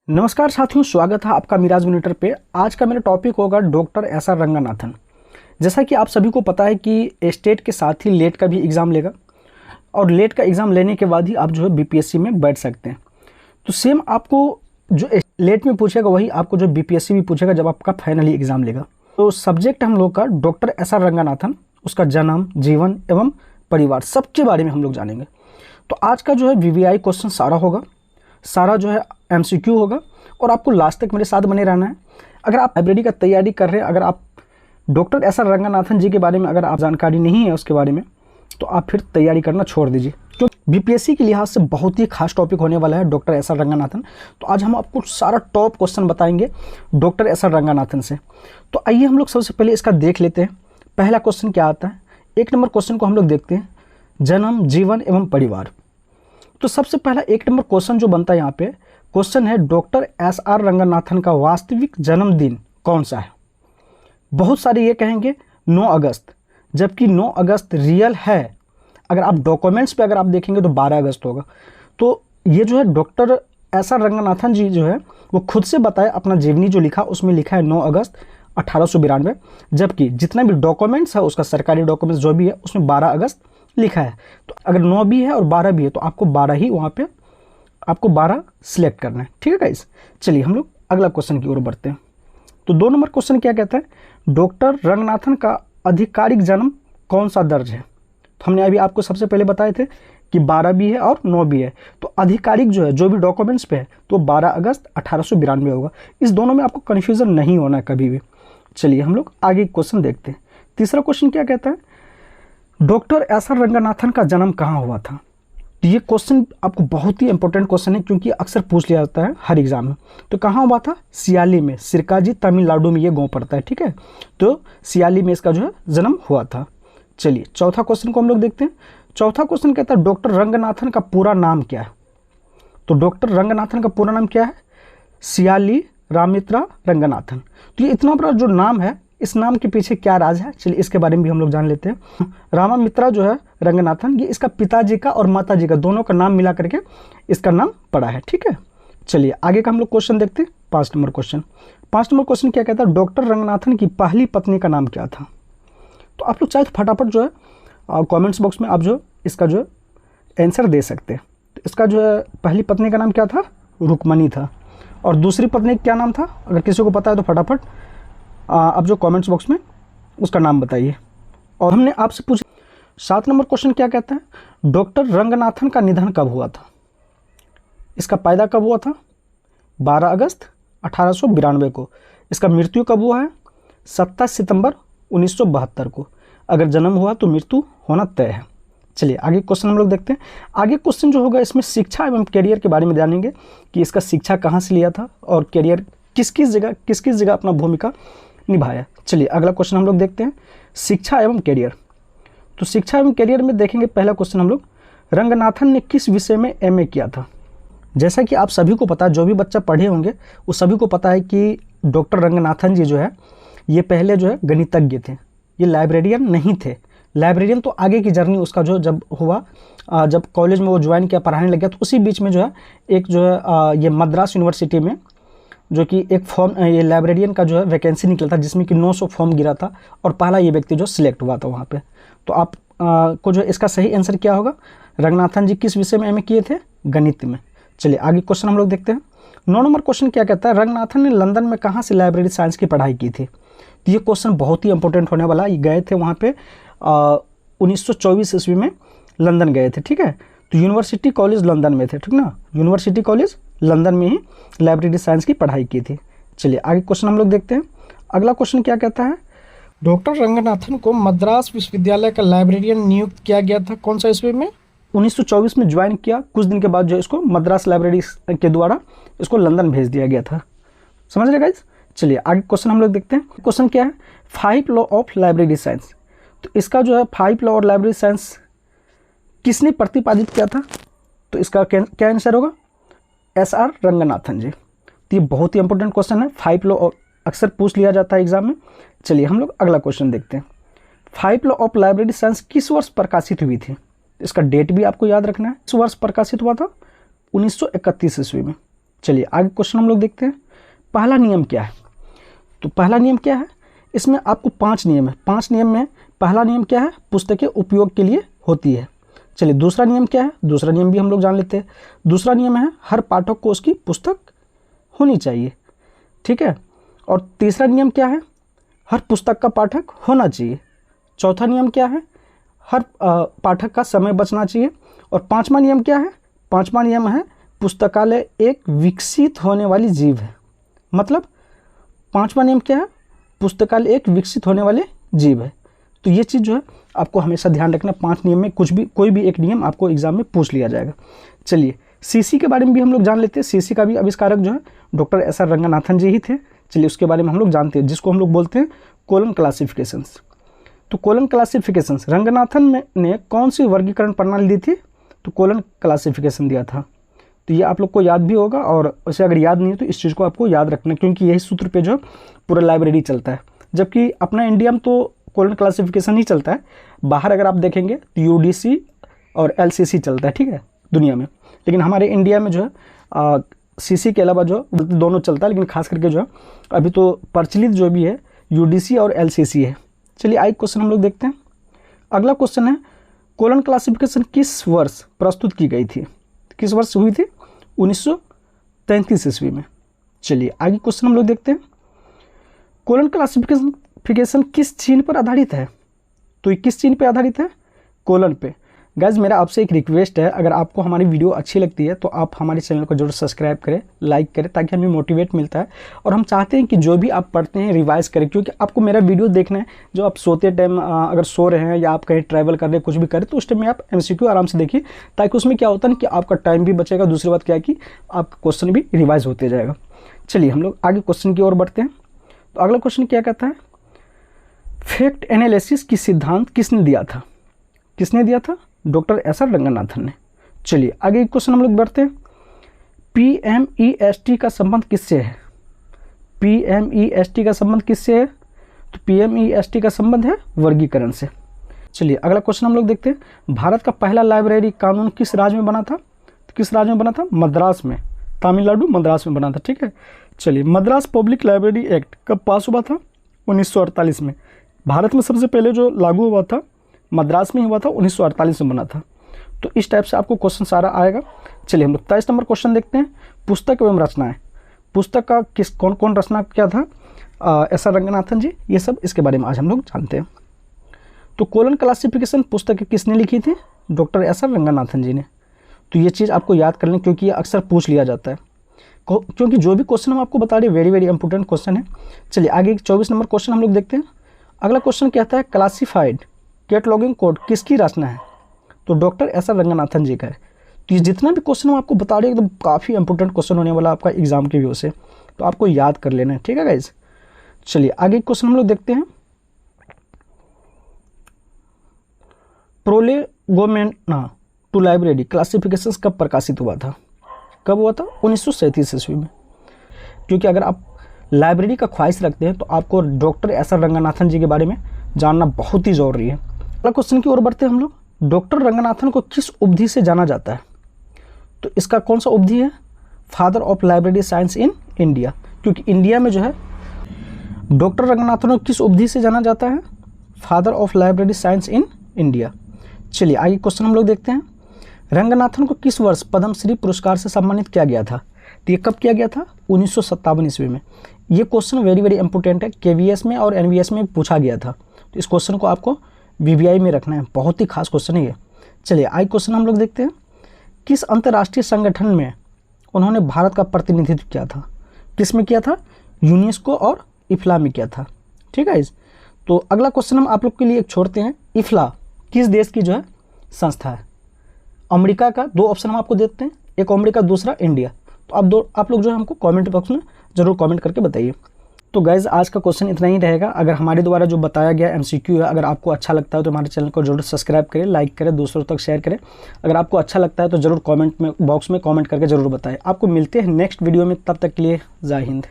नमस्कार साथियों, स्वागत है आपका मिराज मॉनिटर पे। आज का मेरा टॉपिक होगा डॉक्टर एस आर रंगनाथन। जैसा कि आप सभी को पता है कि स्टेट के साथ ही लेट का भी एग्ज़ाम लेगा और लेट का एग्ज़ाम लेने के बाद ही आप जो है बीपीएससी में बैठ सकते हैं। तो सेम आपको जो लेट में पूछेगा वही आपको जो बीपीएससी भी पूछेगा जब आपका फाइनली एग्ज़ाम लेगा। तो सब्जेक्ट हम लोग का डॉक्टर एस आर रंगनाथन, उसका जन्म, जीवन एवं परिवार सबके बारे में हम लोग जानेंगे। तो आज का जो है वीवीआई क्वेश्चन सारा होगा, सारा जो है एमसीक्यू होगा और आपको लास्ट तक मेरे साथ बने रहना है। अगर आप लाइब्रेरी का तैयारी कर रहे हैं, अगर आप डॉक्टर एस आर रंगनाथन जी के बारे में अगर आप जानकारी नहीं है उसके बारे में, तो आप फिर तैयारी करना छोड़ दीजिए, क्योंकि बीपीएससी के लिहाज से बहुत ही खास टॉपिक होने वाला है डॉक्टर एस आर रंगनाथन। तो आज हम आपको सारा टॉप क्वेश्चन बताएंगे डॉक्टर एस आर रंगनाथन से। तो आइए हम लोग सबसे पहले इसका देख लेते हैं पहला क्वेश्चन क्या आता है। 1 नंबर क्वेश्चन को हम लोग देखते हैं, जन्म, जीवन एवं परिवार। तो सबसे पहला 1 नंबर क्वेश्चन जो बनता है यहाँ पे, क्वेश्चन है डॉक्टर एस आर रंगनाथन का वास्तविक जन्मदिन कौन सा है। बहुत सारे ये कहेंगे 9 अगस्त, जबकि 9 अगस्त रियल है। अगर आप डॉक्यूमेंट्स पे अगर आप देखेंगे तो 12 अगस्त होगा। तो ये जो है डॉक्टर एस आर रंगनाथन जी जो है वो खुद से बताए, अपना जीवनी जो लिखा उसमें लिखा है 9 अगस्त 1892, जबकि जितना भी डॉक्यूमेंट्स है उसका सरकारी डॉक्यूमेंट्स जो भी है उसमें 12 अगस्त लिखा है। तो अगर 9 भी है और 12 भी है तो आपको 12 ही वहाँ पे आपको 12 सिलेक्ट करना है। ठीक है गाइस, चलिए हम लोग अगला क्वेश्चन की ओर बढ़ते हैं। तो 2 नंबर क्वेश्चन क्या कहता है, डॉक्टर रंगनाथन का आधिकारिक जन्म कौन सा दर्ज है। तो हमने अभी आपको सबसे पहले बताए थे कि 12 भी है और 9 भी है, तो आधिकारिक जो है जो भी डॉक्यूमेंट्स पे है तो 12 अगस्त 1892 होगा। इस दोनों में आपको कन्फ्यूज़न नहीं होना है कभी भी। चलिए हम लोग आगे क्वेश्चन देखते हैं। तीसरा क्वेश्चन क्या कहता है, डॉक्टर एस आर रंगनाथन का जन्म कहाँ हुआ था। ये क्वेश्चन आपको बहुत ही इंपॉर्टेंट क्वेश्चन है, क्योंकि अक्सर पूछ लिया जाता है हर एग्जाम में। तो कहाँ हुआ था, सियाली में, सिरकाजी तमिलनाडु में ये गाँव पड़ता है। ठीक है, तो सियाली में इसका जो है जन्म हुआ था। चलिए चौथा क्वेश्चन को हम लोग देखते हैं। चौथा क्वेश्चन कहता है डॉक्टर रंगनाथन का पूरा नाम क्या है। तो डॉक्टर रंगनाथन का पूरा नाम क्या है, सियाली रामित्रा रंगनाथन। तो ये इतना बड़ा जो नाम है, इस नाम के पीछे क्या राज है, चलिए इसके बारे में भी हम लोग जान लेते हैं। रामामित्रा जो है रंगनाथन, ये इसका पिताजी का और माताजी का दोनों का नाम मिला करके इसका नाम पड़ा है। ठीक है, चलिए आगे का हम लोग क्वेश्चन देखते हैं। 5 नंबर क्वेश्चन। 5 नंबर क्वेश्चन क्या कहता है, डॉक्टर रंगनाथन की पहली पत्नी का नाम क्या था। तो आप लोग चाहे तो फटाफट जो है कॉमेंट्स बॉक्स में आप जो इसका जो आंसर दे सकते हैं। तो इसका जो है पहली पत्नी का नाम क्या था, रुक्मणी था। और दूसरी पत्नी क्या नाम था, अगर किसी को पता है तो फटाफट आप जो कमेंट्स बॉक्स में उसका नाम बताइए। और हमने आपसे पूछा 7 नंबर क्वेश्चन क्या कहता है, डॉक्टर रंगनाथन का निधन कब हुआ था। इसका पैदा कब हुआ था, 12 अगस्त 1892 को। इसका मृत्यु कब हुआ है, 27 सितंबर 1972 को। अगर जन्म हुआ तो मृत्यु होना तय है। चलिए आगे क्वेश्चन हम लोग देखते हैं। आगे क्वेश्चन जो होगा इसमें शिक्षा एवं करियर के बारे में जानेंगे कि इसका शिक्षा कहाँ से लिया था और करियर किस किस जगह अपना भूमिका निभाया। चलिए अगला क्वेश्चन हम लोग देखते हैं, शिक्षा एवं करियर। तो शिक्षा एवं करियर में देखेंगे पहला क्वेश्चन हम लोग, रंगनाथन ने किस विषय में एमए किया था। जैसा कि आप सभी को पता है, जो भी बच्चा पढ़े होंगे वो सभी को पता है कि डॉक्टर रंगनाथन जी जो है ये पहले जो है गणितज्ञ थे, ये लाइब्रेरियन नहीं थे। लाइब्रेरियन तो आगे की जर्नी उसका जो जब हुआ, जब कॉलेज में वो ज्वाइन किया, पढ़ाने लग गया, तो उसी बीच में जो है एक जो है ये मद्रास यूनिवर्सिटी में जो कि एक फॉर्म, ये लाइब्रेरियन का जो है वैकेंसी निकला था जिसमें कि 900 फॉर्म गिरा था और पहला ये व्यक्ति जो सिलेक्ट हुआ था वहाँ पे। तो आप को जो इसका सही आंसर क्या होगा, रंगनाथन जी किस विषय में एमए किए थे, गणित में। चलिए आगे क्वेश्चन हम लोग देखते हैं। 9 नंबर क्वेश्चन क्या कहता है, रंगनाथन ने लंदन में कहाँ से लाइब्रेरी साइंस की पढ़ाई की थी। तो ये क्वेश्चन बहुत ही इंपॉर्टेंट होने वाला, ये गए थे वहाँ पे 1924 ईस्वी में लंदन गए थे। ठीक है, तो यूनिवर्सिटी कॉलेज लंदन में थे, ठीक ना, यूनिवर्सिटी कॉलेज लंदन में ही लाइब्रेरी साइंस की पढ़ाई की थी। चलिए आगे क्वेश्चन हम लोग देखते हैं। अगला क्वेश्चन क्या कहता है, डॉक्टर रंगनाथन को मद्रास विश्वविद्यालय का लाइब्रेरियन नियुक्त किया गया था कौन सा ईस्वी में, 1924 में ज्वाइन किया, कुछ दिन के बाद जो इसको मद्रास लाइब्रेरी के द्वारा इसको लंदन भेज दिया गया था। समझ रहे गाइस। चलिए आगे क्वेश्चन हम लोग देखते हैं। क्वेश्चन क्या है, 5 लॉ ऑफ लाइब्रेरी साइंस। तो इसका जो है 5 लॉ और लाइब्रेरी साइंस किसने प्रतिपादित किया था। तो इसका क्या आंसर होगा, एस आर रंगनाथन जी। तो ये बहुत ही इंपॉर्टेंट क्वेश्चन है, 5 लॉ अक्सर पूछ लिया जाता है एग्जाम में। चलिए हम लोग अगला क्वेश्चन देखते हैं। 5 लॉ ऑफ लाइब्रेरी साइंस किस वर्ष प्रकाशित हुई थी। इसका डेट भी आपको याद रखना है, इस वर्ष प्रकाशित हुआ था 1931 ईस्वी में। चलिए आगे क्वेश्चन हम लोग देखते हैं। पहला नियम क्या है? तो पहला नियम क्या है, इसमें आपको 5 नियम है। 5 नियम में पहला नियम क्या है, पुस्तकें उपयोग के लिए होती है। चलिए दूसरा नियम क्या है, दूसरा नियम भी हम लोग जान लेते हैं। दूसरा नियम है हर पाठक को उसकी पुस्तक होनी चाहिए, ठीक है। और तीसरा नियम क्या है, हर पुस्तक का पाठक होना चाहिए। चौथा नियम क्या है, हर पाठक का समय बचना चाहिए। और पांचवा नियम क्या है, पांचवा नियम है पुस्तकालय एक विकसित होने वाली जीव है। मतलब पांचवा नियम क्या है, पुस्तकालय एक विकसित होने वाले जीव है। तो ये चीज़ जो है आपको हमेशा ध्यान रखना, 5 नियम में कोई भी एक नियम आपको एग्जाम में पूछ लिया जाएगा। चलिए सीसी के बारे में भी हम लोग जान लेते हैं। सीसी का भी आविष्कारक जो है डॉक्टर एसआर रंगनाथन जी ही थे। चलिए उसके बारे में हम लोग जानते हैं, जिसको हम लोग बोलते हैं कोलन क्लासिफिकेशंस। तो कोलन क्लासिफिकेशंस रंगनाथन ने कौन सी वर्गीकरण प्रणाली दी थी? तो कोलन क्लासिफिकेशन दिया था। तो ये आप लोग को याद भी होगा, और उसे अगर याद नहीं है तो इस चीज़ को आपको याद रखना, क्योंकि यही सूत्र पे जो पूरा लाइब्रेरी चलता है। जबकि अपना इंडिया में तो कोलन क्लासिफिकेशन ही चलता है, बाहर अगर आप देखेंगे तो यूडीसी और एलसीसी चलता है, ठीक है, दुनिया में। लेकिन हमारे इंडिया में जो है सीसी के अलावा जो दोनों चलता है, लेकिन खास करके जो है अभी तो प्रचलित जो भी है यूडीसी और एलसीसी है। चलिए आगे क्वेश्चन हम लोग देखते हैं। अगला क्वेश्चन है कोलन क्लासिफिकेशन किस वर्ष प्रस्तुत की गई थी? किस वर्ष हुई थी? 1933 ईस्वी में। चलिए आगे क्वेश्चन हम लोग देखते हैं। कोलन क्लासिफिकेशन किस चिन्ह पर आधारित है? तो ये किस चिन्ह पर आधारित है? कोलन पे। गाइज मेरा आपसे एक रिक्वेस्ट है, अगर आपको हमारी वीडियो अच्छी लगती है तो आप हमारे चैनल को जरूर सब्सक्राइब करें, लाइक करें, ताकि हमें मोटिवेट मिलता है। और हम चाहते हैं कि जो भी आप पढ़ते हैं रिवाइज करें, क्योंकि आपको मेरा वीडियो देखना है। जो आप सोते टाइम अगर सो रहे हैं या आप कहीं ट्रैवल कर रहे हैं, कुछ भी करें, तो उस टाइम में आप MCQ आराम से देखिए, ताकि उसमें क्या होता है ना कि आपका टाइम भी बचेगा। दूसरी बात क्या है कि आपका क्वेश्चन भी रिवाइज होते जाएगा। चलिए हम लोग आगे क्वेश्चन की ओर बढ़ते हैं। तो अगला क्वेश्चन क्या कहता है, फैक्ट एनालिसिस की सिद्धांत किसने दिया था? किसने दिया था? डॉक्टर एसआर रंगनाथन ने। चलिए आगे क्वेश्चन हम लोग बढ़ते हैं। PMEST का संबंध किससे है? PMEST का संबंध किससे है? तो PMEST का संबंध है वर्गीकरण से। चलिए अगला क्वेश्चन हम लोग देखते हैं। भारत का पहला लाइब्रेरी कानून किस राज्य में बना था? तो किस राज्य में बना था? मद्रास में, तमिलनाडु मद्रास में बना था, ठीक है। चलिए मद्रास पब्लिक लाइब्रेरी एक्ट कब पास हुआ था? 1948 में। भारत में सबसे पहले जो लागू हुआ था मद्रास में ही हुआ था, 1948 में बना था। तो इस टाइप से आपको क्वेश्चन सारा आएगा। चलिए हम लोग 23 नंबर क्वेश्चन देखते हैं। पुस्तक एवं रचनाएं। पुस्तक का कौन कौन रचना क्या था? एसआर रंगनाथन जी, ये सब इसके बारे में आज हम लोग जानते हैं। तो कोलन क्लासिफिकेशन पुस्तक किसने लिखी थी? डॉक्टर एसआर रंगनाथन जी ने। तो ये चीज़ आपको याद कर लें, क्योंकि ये अक्सर पूछ लिया जाता है, क्योंकि जो भी क्वेश्चन हम आपको बता रहे वेरी वेरी इंपॉर्टेंट क्वेश्चन है। चलिए आगे 24 नंबर क्वेश्चन हम लोग देखते हैं। अगला क्वेश्चन कहता है क्लासिफाइड कैटलॉगिंग कोड किसकी रचना है? तो डॉक्टर एसआर रंगनाथन जी का है। तो ये जितना भी क्वेश्चन हम आपको बता रहे हैं एकदम काफ़ी इंपॉर्टेंट क्वेश्चन होने वाला आपका एग्जाम के व्यू से, तो आपको याद कर लेना है, ठीक है गाइज। चलिए आगे क्वेश्चन हम लोग देखते हैं। प्रोलेगोमेना टू लाइब्रेरी क्लासिफिकेशन कब प्रकाशित हुआ था? कब हुआ था? 1937 ईस्वी में। क्योंकि अगर आप लाइब्रेरी का ख्वाहिश रखते हैं तो आपको डॉक्टर एसआर रंगनाथन जी के बारे में जानना बहुत ही ज़रूरी है। अगला क्वेश्चन की ओर बढ़ते हैं हम लोग। डॉक्टर रंगनाथन को किस उपधि से जाना जाता है? तो इसका कौन सा उपधि है? Father of library science in India. क्योंकि इंडिया में जो है डॉक्टर रंगनाथन को किस उपधि से जाना जाता है? Father of library science in India. चलिए आगे क्वेश्चन हम लोग देखते हैं। रंगनाथन को किस वर्ष पद्मश्री पुरस्कार से सम्मानित किया गया था? तो ये कब किया गया था? 1957 ईस्वी में। ये क्वेश्चन वेरी वेरी इंपॉर्टेंट है, KVS में और NVS में पूछा गया था। तो इस क्वेश्चन को आपको VVI में रखना है, बहुत ही खास क्वेश्चन है ये। चलिए आगे क्वेश्चन हम लोग देखते हैं। किस अंतर्राष्ट्रीय संगठन में उन्होंने भारत का प्रतिनिधित्व किया था? किस में किया था? यूनेस्को और इफ्ला में किया था, ठीक है। तो अगला क्वेश्चन हम आप लोग के लिए एक छोड़ते हैं। इफ्ला किस देश की जो है संस्था है? अमेरिका का। 2 ऑप्शन हम आपको देते हैं, एक अमेरिका, दूसरा इंडिया। तो आप लोग जो है हमको कमेंट बॉक्स में ज़रूर कमेंट करके बताइए। तो गाइज़ आज का क्वेश्चन इतना ही रहेगा। अगर हमारे द्वारा जो बताया गया MCQ है, अगर आपको अच्छा लगता है तो हमारे चैनल को जरूर सब्सक्राइब करें, लाइक करें, दूसरों तक शेयर करें। अगर आपको अच्छा लगता है तो ज़रूर कमेंट में बॉक्स में कमेंट करके ज़रूर बताएं। आपको मिलते हैं नेक्स्ट वीडियो में, तब तक के लिए जय हिंद।